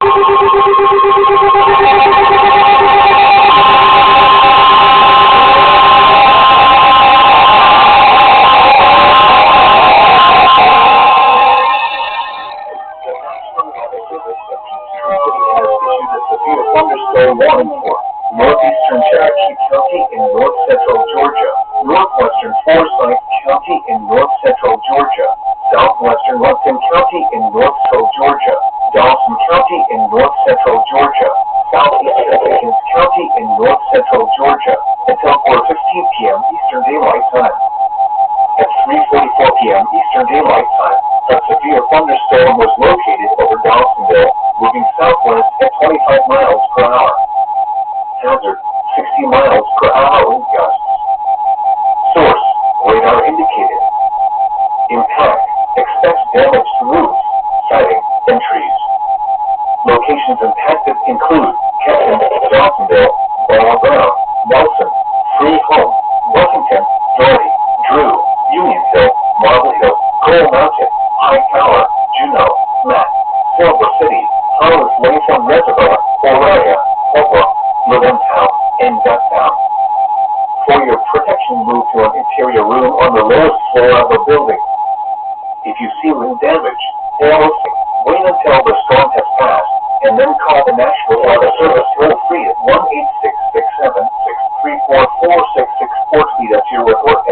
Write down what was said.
Thunderstorm warning for northeastern Cherokee County in north central Georgia, northwestern Forsyth County in north central Georgia, southwestern Lumpkin County in north central Georgia, Dawson County in north central Georgia, southeastern Pickens County in north central Georgia, until 4:15 p.m. Eastern Daylight Time. At 3:44 p.m. Eastern Daylight Time, a severe thunderstorm was located over Dawsonville, moving southwest at 25 miles per hour. Hazard, 60 miles per hour wind gusts. Source, radar indicated. Impact, expects damage to roofs, siding, and trees. Locations impacted include Kenton, Dawsonville, Ball Brown, Nelson, Free Home, Washington, Doherty, Drew, Union Hill, Marble Hill, Coal Mountain, High Tower, Juneau, Matt, Silver City, Hollis Latham Reservoir, Auraria, Hobart, Middletown, and Ducktown. For your protection, move to an interior room on the lowest floor of a building. If you see wind damage, or listening, wait until the storm has passed, and then call the National Weather Service toll free at 1-866-7-634-4664 to speed up your report.